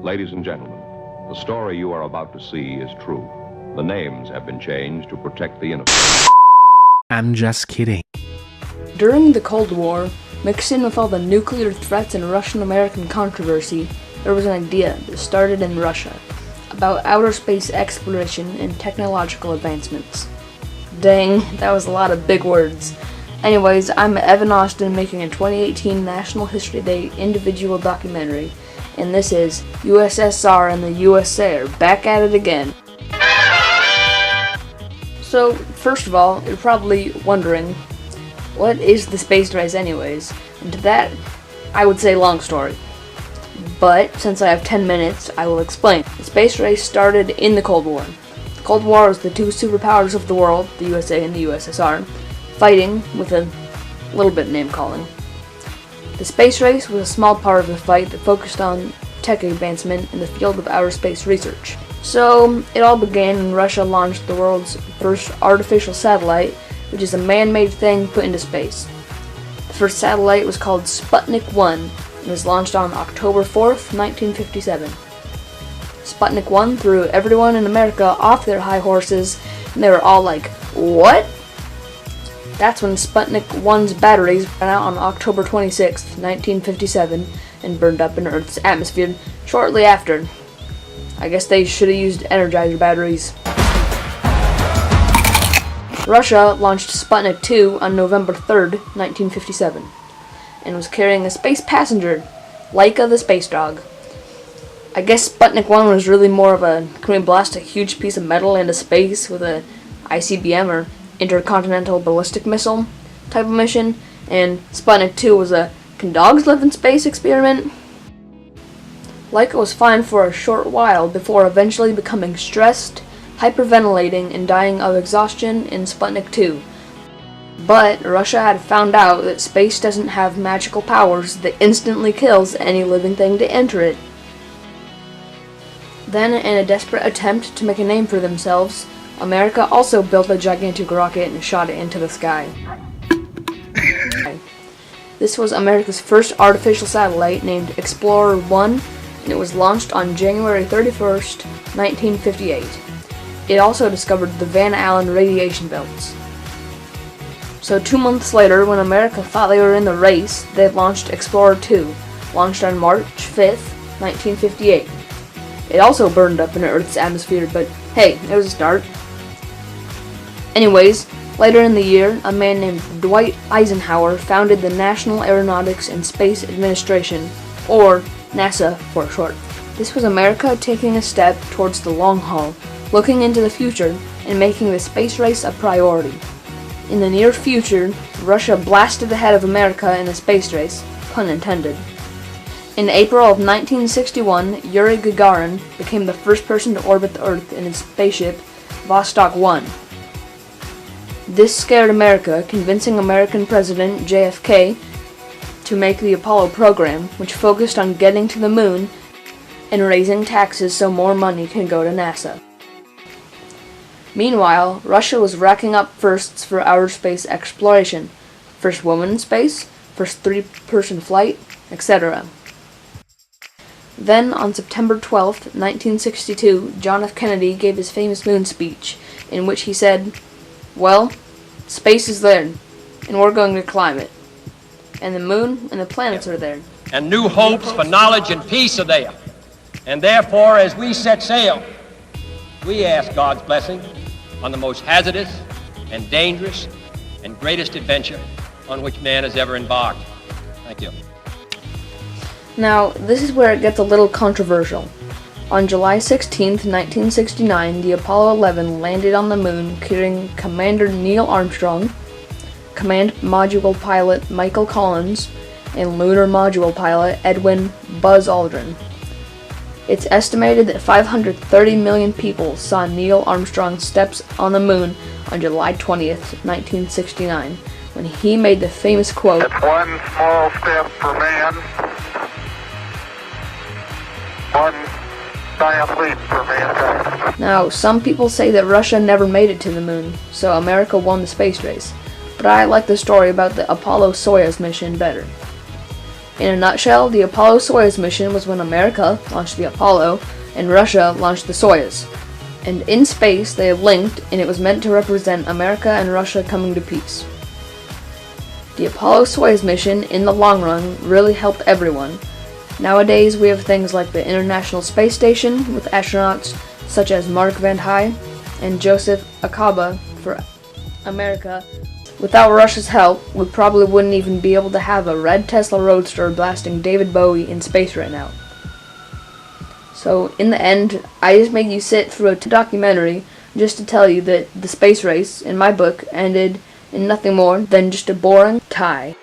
Ladies and gentlemen, the story you are about to see is true. The names have been changed to protect the innocent. I'm just kidding. During the Cold War, mixed in with all the nuclear threats and Russian-American controversy, there was an idea that started in Russia about outer space exploration and technological advancements. Dang, that was a lot of big words. Anyways, I'm Evan Austin making a 2018 National History Day individual documentary, and this is USSR and the USA are back at it again. So, first of all, you're probably wondering, what is the space race anyways? And to that, I would say long story. But, since I have 10 minutes, I will explain. The space race started in the Cold War. The Cold War was the two superpowers of the world, the USA and the USSR, fighting with a little bit name-calling. The space race was a small part of the fight that focused on tech advancement in the field of outer space research. So, it all began when Russia launched the world's first artificial satellite, which is a man-made thing put into space. The first satellite was called Sputnik 1 and was launched on October 4th, 1957. Sputnik 1 threw everyone in America off their high horses, and they were all like, "What?" That's when Sputnik 1's batteries ran out on October 26th, 1957, and burned up in Earth's atmosphere shortly after. I guess they should have used Energizer batteries. Russia launched Sputnik 2 on November 3rd, 1957, and was carrying a space passenger, Laika the space dog. I guess Sputnik 1 was really more of a, can we blast a huge piece of metal into space with a ICBM or intercontinental ballistic missile type of mission, and Sputnik 2 was a, can dogs live in space experiment? Laika was fine for a short while before eventually becoming stressed, hyperventilating, and dying of exhaustion in Sputnik 2. But Russia had found out that space doesn't have magical powers that instantly kills any living thing to enter it. Then, in a desperate attempt to make a name for themselves, America also built a gigantic rocket and shot it into the sky. This was America's first artificial satellite named Explorer 1, and it was launched on January 31st, 1958. It also discovered the Van Allen radiation belts. So 2 months later, when America thought they were in the race, they launched Explorer 2, launched on March 5th, 1958. It also burned up in Earth's atmosphere, but hey, it was a start. Anyways, later in the year, a man named Dwight Eisenhower founded the National Aeronautics and Space Administration, or NASA for short. This was America taking a step towards the long haul, looking into the future, and making the space race a priority. In the near future, Russia blasted ahead of America in the space race, pun intended. In April of 1961, Yuri Gagarin became the first person to orbit the Earth in his spaceship, Vostok 1. This scared America, convincing American President JFK to make the Apollo program, which focused on getting to the moon and raising taxes so more money can go to NASA. Meanwhile, Russia was racking up firsts for outer space exploration. First woman in space, first three-person flight, etc. Then, on September 12, 1962, John F. Kennedy gave his famous moon speech, in which he said, "Well, space is there, and we're going to climb it. And the moon and the planets are there. And new hopes for knowledge and peace are there. And therefore, as we set sail, we ask God's blessing on the most hazardous and dangerous and greatest adventure on which man has ever embarked." Thank you. Now, this is where it gets a little controversial. On July 16, 1969, the Apollo 11 landed on the moon carrying Commander Neil Armstrong, Command Module Pilot Michael Collins, and Lunar Module Pilot Edwin Buzz Aldrin. It's estimated that 530 million people saw Neil Armstrong's steps on the moon on July 20th, 1969, when he made the famous quote, "It's one small step for man, one giant leap for mankind." Now, some people say that Russia never made it to the moon, so America won the space race, but I like the story about the Apollo-Soyuz mission better. In a nutshell, the Apollo-Soyuz mission was when America launched the Apollo and Russia launched the Soyuz. And in space, they linked, and it was meant to represent America and Russia coming to peace. The Apollo-Soyuz mission, in the long run, really helped everyone. Nowadays, we have things like the International Space Station, with astronauts such as Mark Van Hye and Joseph Akaba for America. Without Russia's help, we probably wouldn't even be able to have a red Tesla Roadster blasting David Bowie in space right now. So, in the end, I just made you sit through a documentary just to tell you that the space race, in my book, ended in nothing more than just a boring tie.